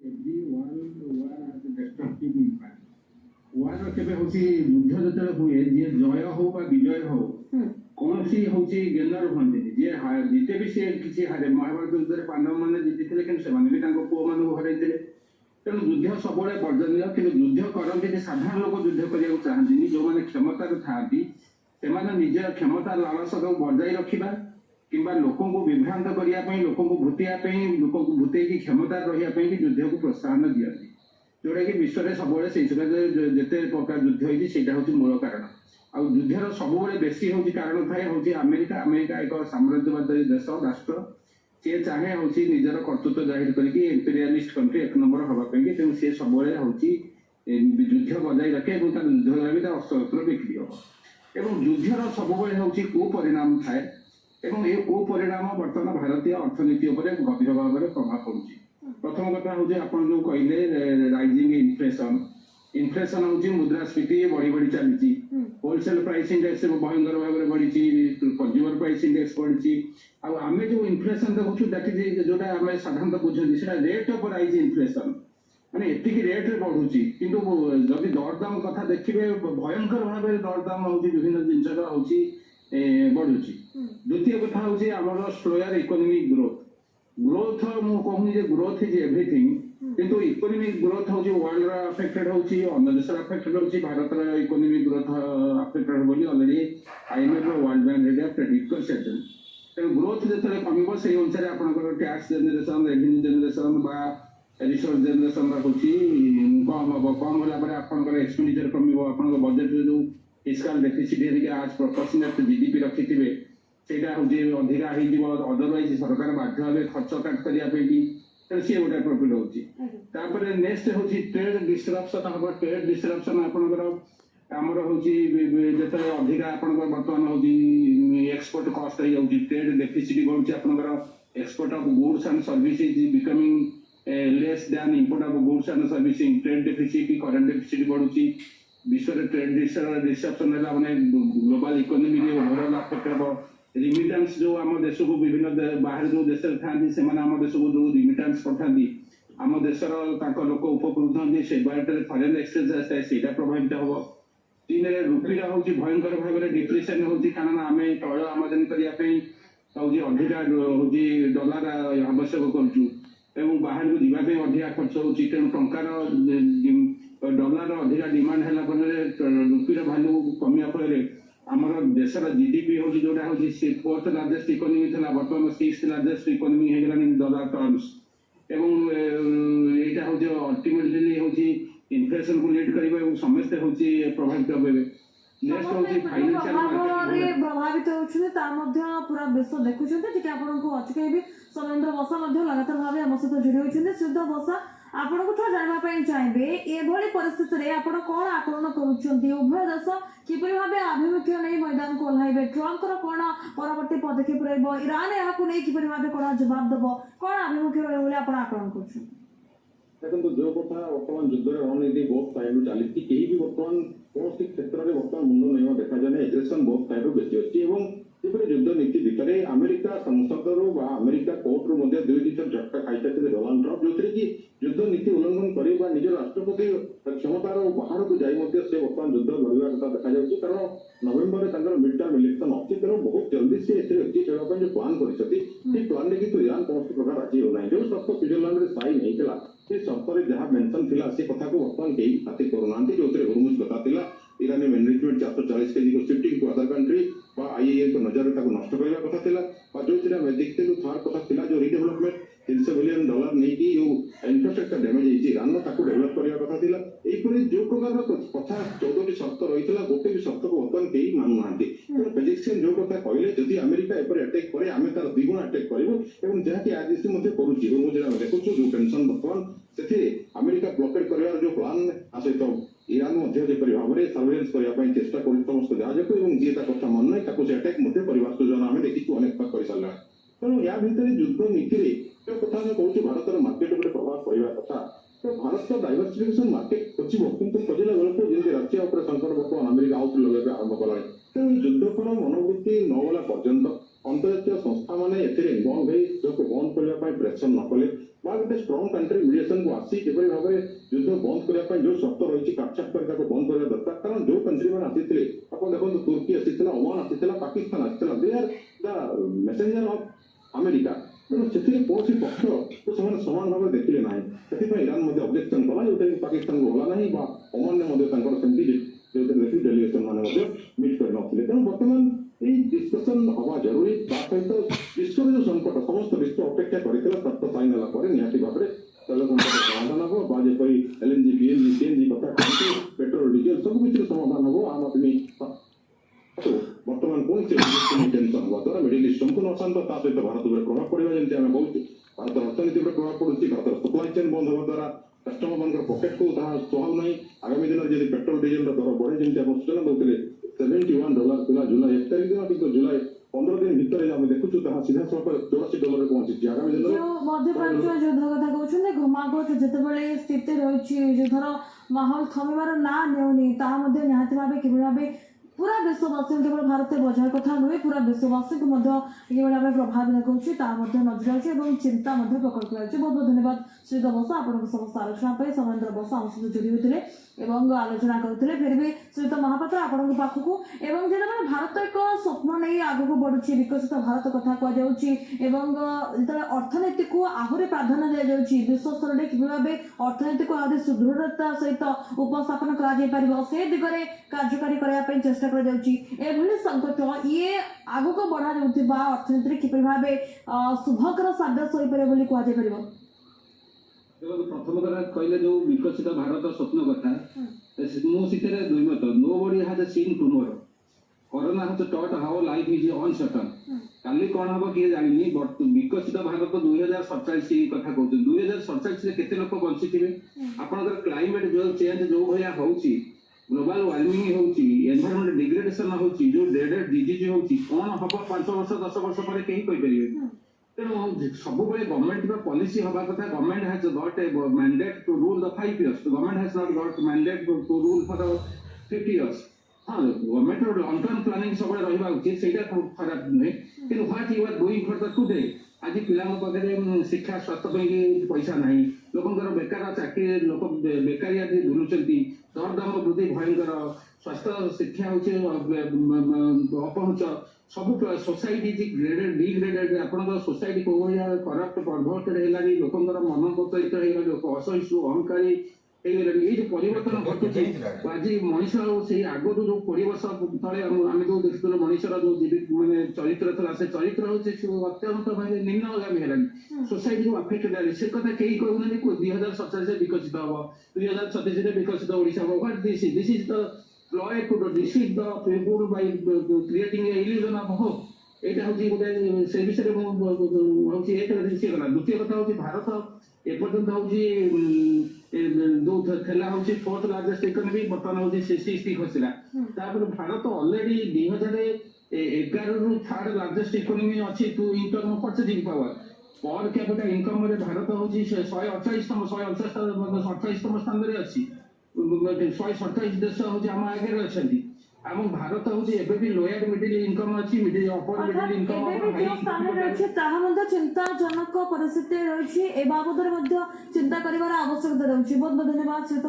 every war has a destructive impact. war केबे होची युद्ध जतले हुए जे जय हो बा विजय हो कोनसी होची गेंदार भंदे जे जिते भी से किसी हारे महाभारत युद्ध रे पांडव माने जितिथिले कि से माने भी तांको पुओ मानु हरैतिले तेणु युद्ध सबले वर्जनीय कि युद्ध करते जे साधारण लोक युद्ध करिया चाहन्तिनी जो माने क्षमता थाती सेमाने निज क्षमता लालसा को बजाय रखिबा किंबा लोकों को विभ्रांत करिया पई लोकों को भूतिया पई लोकों को भूते की क्षमता रहिया पई कि युद्ध को प्रोत्साहन दियନ୍ତି जोड़ा कि विश्व रे सबले से जेते प्रकार युद्ध होई सेटा होची मूल कारण आ युद्धर सबले बेसी होची कारण थाए होची अमेरिका अमेरिका एक साम्राज्यवादी देश राष्ट्र से चाहे होची निजर कर्तृत्व जाहिर करके इंपीरियलिस्ट कंट्री एक नंबर हवा पई तेणु से सबले होची युद्ध बजाय रखे एवं तार युद्ध द्वारा भी तार अस्त्र बिक्री हो एवं युद्धर सबले होची को परिणाम थाए एवं ये कुपरिणाम बर्तमान भारतीय अर्थनीति उपर गभीर भाव में प्रभाव पड़ुछि प्रथम कथा हूँ आपन जो कहले राइजिंग इन्फ्लेशन इन्फ्लेशन हूँ मुद्रास्फीति बढ़ी बढ़ी चली होलसेल प्राइस इंडेक्स भयंकर भाव में बढ़ी कंज्यूमर प्राइस इंडेक्स बढ़ी आम जो इन्फ्लेशन देखु दैट इज जोटा आम साधारणतः बुझे से रेट ऑफ राइज इन्फ्लेशन माने एतिकी रेट रे बढ़ुची किंतु जदि दरदाम कथा देखिबे भयंकर भाव में दरदाम होची विभिन्न जिनसर होची बढ़ुची द्वितीय कथा होची हमर स्लोयर इकोनॉमिक ग्रोथ ग्रोथ मु कहूनी जे ग्रोथ इज एवरीथिंग किंतु इकोनॉमिक ग्रोथ होची वर्ल्ड रा अफेक्टेड होची अन्य देश रा अफेक्टेड होची भारत रा इकोनॉमिक ग्रोथ अफेक्टेड बोली ऑलरेडी आईएमएफ वर्ल्ड बैंक रे प्रेडिक्ट कर सेटन तो ग्रोथ जतले कमिबो से अनुसार आपनकर टैक्स जनरेशन रेवेन्यू जनरेशन बा रिसोर्स जनरेशन रा होची कम होला पर आपनकर एक्सपेंडिचर कमिबो आपनकर बजट रे जो फिस्कल डेफिसिट हेरिका आज प्रोपोर्शनेट जीडीपी रखिथिबे सेटा होची अधिका हेइ दिबो अदरवाइज सरकार बाध्य होबे खर्च काट करिया पेकी तो सी गोटे प्रॉफिट होची तापर नेक्स्ट होची ट्रेड डिस्ट्रप्शन हम ट्रेड डिस्ट्रप्शन आपनकर हमर होची जतले अधिका आपनकर वर्तमान होची एक्सपोर्ट कॉस्ट हे होची ट्रेड डेफिसिट होची आपनकर export of goods and services is becoming less than import of goods and services trade deficit current deficit बढ़ुची विश्व रे ट्रेड डिस्ट्रप्शन है माने ग्लोबल इकोनॉमी रे ओवरऑल अफेक्ट हो रिमिटेंस जो आम देश को विभिन्न बाहर जो देश थांती से आम देश को जो रिमिटेंस पठाती आम देशर लोक उपकृत होती से फरेन एक्सचेंज आए से प्रभावित हम चीन में रुपी हूँ भयंकर भाव में डिप्रेशन होती कारण आम तैल आमदानी करने अधिका हूँ डॉलर आवश्यक करूँ बाहर को जावाई अधिका खर्च हो टंकार डॉलर अधिका डिमांड है रुपीर भैल्यू कमिया फल आमर देशर जीडीपी हूँ जोटा हूँ फोर्थ लार्जेस्ट इकोनॉमी था बर्तमान सिक्स्थ लार्जेस्ट इकोनॉमी हो गलानी डॉलर टर्म्स एवं यहाँ हूँ अल्टीमेटली हूँ इन्फ्लेशन को लीड कर समस्ते हूँ प्रभावित हे नेक्स्ट हूँ फाइनेंशियल प्रभावित होउछने ता मध्य पूरा विश्व देखुछन्ते जे आपन को अचकेबी समेंद्र बसा मध्य लगातार भाबे हम सहित जोड़ी होछन्ते शुद्ध बसा आपन को थोड़ा जानबा पई चाहबे एभली परिस्थिति रे आपन कोन आकलन करूछन्ती उभय देश किपरि भाबे अभिमुख्य नै मैदान को ओल्हाइबे ट्रम्प कर कोन परवर्ती पदक्षेप रहबो ईरान याकु नै किपरि भाबे कोन जवाब देबो कोन अभिमुख्य रहबो बोले आपन आकलन करूछन्ती देखो जो कथा वर्तमान युद्ध रणनीति बहुत साइड चली कहीं भी वर्तमान कौन क्षेत्र में वर्तमान मुंड नहीं देखा जाए एग्रेसन बहुत साइड बेसी अच्छी युद्ध नीति भितर अमेरिका संसद अमेरिका कोर्ट रू दुई थर झटका खाई डोनाल्ड ट्रम्प जो कि युद्ध नीति उल्लंघन कर निज राष्ट्रपति क्षमतार बाहर को जाई से वर्तमान युद्ध लड़वा कथा देखा जाए कारण नवेम्बर में मिड टर्म इलेक्शन अच्छी तेणु बहुत जल्दी से एक्जिट होगा जो प्लान कर प्लान में कितु ईरान कौन प्रकार राजी होना जो शर्त स्विट्जरलैंड में साइन होता से शर्त जहाँ मेंशन थिला से कथा को वर्तमान कहीं खातिर करूना जो हुरमुज कथा थिला ईरानी मैनेजमेंट 440 केजी को shifting to other country IAEA को नजर नष्ट करने कथा थिला जो देखते थार कथा थिला जो रिडेवलपमेंट $300 बिलियन नहीं जो इंफ्रास्ट्रक्चर डैमेज होती ईरान डेभलप करने कथा थिला एपरी जो प्रकार कथा 14 शर्त रही गोटे भी शर्त को वर्तमान कहीं मानुना तेणु पेजिक्सियन जो कथा कहले जदि अमेरिका एपर अटैक करे आम तार द्विगुण अटैक करूँ जहाँकि आज करुँ देखु जो टेंशन बर्तमान से अमेरिका ब्लॉकेड कर जो प्लान सहित ईरान भाव में सर्वेलेंस करने चेष्टा कर समस्त जहाज को जी कथा मन ना अटैक सूचना आम देखी अनेक कर सारा तेणु या भर युद्ध नीति जो कथा कहूँ भारत मार्केट उपरे प्रभाव पड़ा कथा तो भारत डाइवर्सिफिकेशन मार्केट खोज कितु खोजला बेलू जमी राशिया संकट बर्तमान अमेरिका आउट लगे आरंभ कला तेणु युद्ध कोण मनोवृत्ति न गला पर्यंत ଅନ୍ତର୍ଜାତୀୟ ସଂସ୍ଥା ମାନେ ଏଥିରେ ଇନଭଲ୍ଭ ହେଇ ଯୁଦ୍ଧକୁ ବନ୍ଦ କରିବା ପାଇଁ ପ୍ରେସର ନ କଲେ ବା ଗୋଟେ ଷ୍ଟ୍ରଙ୍ଗ କଣ୍ଟ୍ରି ମିଡିଏସନକୁ ଆସି କିଭଳି ଭାବରେ ଯୁଦ୍ଧ ବନ୍ଦ କରିବା ପାଇଁ ଯୋଉ ସର୍ତ୍ତ ରହିଛି କାଟଛାଟ କରି ତାକୁ ବନ୍ଦ କରିବା ଦରକାର। କାରଣ ଯୋଉ କଣ୍ଟ୍ରି ମାନେ ଆସିଥିଲେ ଆପଣ ଦେଖନ୍ତୁ ତୁର୍କୀ ଆସିଥିଲା, ଓମାନ ଆସିଥିଲା, ପାକିସ୍ତାନ ଆସିଥିଲା, ଦେ ଆର୍ ଦ ମେସେଞ୍ଜର ଅଫ୍ ଆମେରିକା। ତେଣୁ ସେଥିରେ କୌଣସି ପକ୍ଷକୁ ସେମାନେ ସମାନ ଭାବରେ ଦେଖିଲେ ନାହିଁ। ସେଥିପାଇଁ ଇରାନ ମଧ୍ୟ ଅବଜେକ୍ସନ କଲା, ଯୋଉଟାକି ପାକିସ୍ତାନକୁ ଗଲା ନାହିଁ ବା ଓମାନରେ ମଧ୍ୟ ତାଙ୍କର ସେମିତି ଯୋଉଥିରେ ଦେଖି ଡେଲିଗେସନ ମାନେ ମଧ୍ୟ ମିଟ୍ କରିନଥିଲେ। ତେଣୁ ବର୍ତ୍ତମାନ ଏଇ ଡିସ୍କସନ ହବା ଜରୁରୀ। ତା ସହିତ ବିଶ୍ୱର ଯୋଉ ସଙ୍କଟ ସମସ୍ତ ବିଶ୍ୱ ଅପେକ୍ଷା କରିଥିଲା ସର୍ତ୍ତ ସାଇନ୍ ହେଲା ପରେ ନିହାତି ଭାବରେ ତୈଳ ସଙ୍କଟ ସମାଧାନ ହବ ବା ଯେପରି ଏଲ୍ଏନଜି, ପିଏନଜି, ସିଏନଜି କଥା କହନ୍ତି, ପେଟ୍ରୋଲ, ଡିଜେଲ ସବୁ କିଛିର ସମାଧାନ ହବ। ଆମ ଆଦମୀ ବର୍ତ୍ତମାନ ପୁଣି ସେ ଟେନସନ ହବା ଦ୍ୱାରା ମିଡିଲ ଇଷ୍ଟ ସମ୍ପୂର୍ଣ୍ଣ ଅଶାନ୍ତ, ତା ସହିତ ଭାରତ ଉପରେ ପ୍ରଭାବ ପଡିବା ଯେମିତି ଆମେ କହୁଛୁ, ଭାରତର ଅର୍ଥନୀତି ଉପରେ ପ୍ରଭାବ ପଡୁଛି। ଭାରତର ସପ୍ଲାଇ ଚେନ୍ ବନ୍ଦ ହେବା ଦ୍ୱାରା କଷ୍ଟମର ମାନଙ୍କର ପକେଟକୁ ତାହା ସୁହାଉ ନାହିଁ। ଆଗାମୀ ଦିନରେ ଯଦି ପେଟ୍ରୋଲ ଡିଜେଲର ଦର ବଢେ ଯେମିତି ଆପଣ ସୂଚନା ଦଉଥିଲେ $71 ଥିଲା ଜୁଲାଇ 1 ତାରିଖ ଦିନ, କିନ୍ତୁ ଜୁଲାଇ 15 ଦିନ ଭିତରେ ଆମେ ଦେଖୁଛୁ ତାହା ସିଧାସଳଖ $84 ପହଞ୍ଚିଛି। ଆଗାମୀ ଦିନରେ ଯୋଉ ମଧ୍ୟପ୍ରାଚ୍ୟ ଯୁଦ୍ଧ କଥା କହୁଛନ୍ତି, କ୍ରମାଗତ ଯେତେବେଳେ ସ୍ଥିତି ରହିଛି ଯୁଦ୍ଧର ମାହୋଲ ଥମିବାର ନା ନେଉନି, ତାହା ମଧ୍ୟ ନିହାତି ଭାବେ କିଭଳି ଭାବେ ପୁରା ବିଶ୍ୱବାସୀ କେବଳ ଭାରତୀୟ ବଜାର କଥା ନୁହେଁ, ପୁରା ବିଶ୍ୱବାସୀଙ୍କୁ ମଧ୍ୟ କିଭଳି ଭାବେ ପ୍ରଭାବ ଦେଖାଉଛି ତାହା ମଧ୍ୟ ନଜର ଅଛି ଏବଂ ଚିନ୍ତା ମଧ୍ୟ ପ୍ରକଟ କରାଯାଉଛି। ବହୁତ ବହୁତ ଧନ୍ୟବାଦ ଶ୍ରୀଯୁକ୍ତ ବସା, ଆପଣଙ୍କ ସମସ୍ତ ଆଲୋଚନା ପାଇଁ। ସମରେନ୍ଦ୍ର ବସା ଆମ ସହିତ ଯୋଡ଼ି ହୋଇଥିଲେ ଏବଂ ଆଲୋଚନା କରୁଥିଲେ। ଫେରିବେ ଶ୍ରୀଯୁକ୍ତ ମହାପାତ୍ର ଆପଣଙ୍କ ପାଖକୁ। ଏବଂ ଯେତେବେଳେ ଭାରତ ଏକ ସ୍ୱପ୍ନ ନେଇ ଆଗକୁ ବଢୁଛି, ବିକଶିତ ଭାରତ କଥା କୁହାଯାଉଛି ଏବଂ ଯେତେବେଳେ ଅର୍ଥନୀତିକୁ ଆହୁରି ପ୍ରାଧାନ୍ୟ ଦିଆଯାଉଛି, ବିଶ୍ୱ ସ୍ତରରେ କିଭଳି ଭାବେ ଅର୍ଥନୀତିକୁ ଆହୁରି ସୁଦୃଢ଼ତା ସହିତ ଉପସ୍ଥାପନ କରାଯାଇପାରିବ ସେ ଦିଗରେ କାର୍ଯ୍ୟକାରୀ କରିବା ପାଇଁ ଚେଷ୍ଟା କରାଯାଉଛି। ଏଭଳି ସଙ୍କଟ ଇଏ ଆଗକୁ ବଢ଼ାଯାଉଥିବା ଅର୍ଥନୀତିରେ କିପରି ଭାବେ ଶୁଭକର ସାବ୍ୟସ୍ତ ହୋଇପାରିବ ବୋଲି କୁହାଯାଇପାରିବ? ଦେଖନ୍ତୁ, ପ୍ରଥମ କଥା କହିଲେ ଯୋଉ ବିକଶିତ ଭାରତ ସ୍ୱପ୍ନ କଥା, ମୁଁ ସେଥିରେ ଦୁଇମତ। Nobody has seen tomorrow. Corona has taught how life is uncertain. କାଲି କଣ ହବ କିଏ ଜାଣିନି। ବିକଶିତ ଭାରତ 2047 କଥା କହୁଛନ୍ତି। 2047ରେ କେତେ ଲୋକ ବଞ୍ଚିଥିବେ? ଆପଣଙ୍କର କ୍ଲାଇମେଟ ଯୋଉ ଚେଞ୍ଜ ଯୋଉ ଭଳିଆ ହଉଛି, ଗ୍ଲୋବାଲ ୱାର୍ମିଂ ହଉଛି, ଏନଭାରମେଣ୍ଟ ଡିଗ୍ରେଡେସନ ହଉଛି, ଯୋଉ ଡେଡ୍ ଡିଜିଜ ହଉଛି, କଣ ହବ 5 ବର୍ଷ 10 ବର୍ଷ ପରେ କେହି କହିପାରିବେ। ତେଣୁ ସବୁବେଳେ ଗଭର୍ଣ୍ଣମେଣ୍ଟର ପଲିସି ହବା କଥା, government has got a mandate to rule the 5 years, government has not got mandate to rule for 50 years। ହଁ, ଗଭର୍ଣ୍ଣମେଣ୍ଟର ଲଙ୍ଗ ଟର୍ମ ପ୍ଲାନିଂ ସବୁବେଳେ ରହିବା ଉଚିତ, ସେଇଟା ଖରାପ ନୁହେଁ। କିନ୍ତୁ what you are doing for the today. ଆଜି ପିଲାଙ୍କ ପାଖରେ ଶିକ୍ଷା ସ୍ୱାସ୍ଥ୍ୟ ପାଇଁ ପଇସା ନାହିଁ, ଲୋକଙ୍କର ବେକାର ଚାକିରି, ଲୋକ ବେକାରିଆ ବୁଲୁଛନ୍ତି, ଦରଦାମ ବୃଦ୍ଧି ଭୟଙ୍କର, ସ୍ୱାସ୍ଥ୍ୟ ଶିକ୍ଷା ହଉଛି ଅପହଞ୍ଚ, ସବୁ ସୋସାଇଟି ଗ୍ରେଡେଡ ଡିଗ୍ରେଡେଡ। ଆପଣଙ୍କର ସୋସାଇଟି କୋଉ ଭଳିଆ କରପ୍ଟ ପରଭର୍ଟେଡ ହେଲାଣି, ଲୋକଙ୍କର ମନ ପ୍ରଚଳିତ ହେଇଗଲାଣି, ଲୋକ ଅସହିଷ୍ଣୁ ଅହଂକାରୀ ହେଇଗଲାଣି। ଏଇ ଯୋଉ ପରିବର୍ତ୍ତନ ଘଟୁଛି, ଆଜି ମଣିଷ ଆଉ ସେଇ ଆଗରୁ ଯୋଉ 20 ବର୍ଷ ତଳେ ଆମେ ଯୋଉ ଦେଖିଥିଲୁ ମଣିଷର ଯୋଉ ମାନେ ଚରିତ୍ର ଥିଲା, ସେ ଚରିତ୍ର ହଉଛି ଅତ୍ୟନ୍ତ ମାନେ ନିମ୍ନଗାମୀ ହେଲାଣି, ସୋସାଇଟିକୁ ଆଫେକ୍ଟ ହେଲାଣି। ସେ କଥା କେହି କହୁନାହାନ୍ତି। 2047ରେ ବିକଶିତ ହବ, 2036ରେ ବିକଶିତ ଓଡିଶା ହବ। What this is the ploy to deceive the people by creating a illusion of hope। ଏଇଟା ହଉଛି ଗୋଟେ ସେ ବିଷୟରେ ମୁଁ ହଉଛି ଏକ ଦ୍ୱିତୀୟ କଥା। ଦ୍ୱିତୀୟ କଥା ହଉଛି ଭାରତ ଏପର୍ଯ୍ୟନ୍ତ ହଉଛି ଯୋଉ ଥିଲା ହଉଛି 4th ଲାର୍ଜେଷ୍ଟ ଇକୋନୋମି, ବର୍ତ୍ତମାନ ହଉଛି 60 ଖସିଲା। ତାପରେ ଭାରତ ଅଲରେଡି 2011ରୁ 3rd ଲାର୍ଜେଷ୍ଟ ଇକୋନୋମି ଅଛି in term of purchasing power. Per capita income ରେ ଭାରତ ହଉଛି 128ତମ ସ୍ଥାନରେ ଅଛି। 127 ଦେଶ ହଉଛି ଆମ ଆଗରେ ଅଛନ୍ତି। ଆମ ଭାରତ ହଉଛି ଏବେ ବି ଲୋୟର ମିଡିଲ ଇନକମ ଅଛି, ଅପର ମିଡିଲ ଇନକମ ରହିଛି, ତାହା ମଧ୍ୟ ଚିନ୍ତାଜନକ ପରିସ୍ଥିତି ରହିଛି। ଏ ବାବଦରେ ମଧ୍ୟ ଚିନ୍ତା କରିବାର ଆବଶ୍ୟକତା ରହିଛି। ବହୁତ ବହୁତ ଧନ୍ୟବାଦ।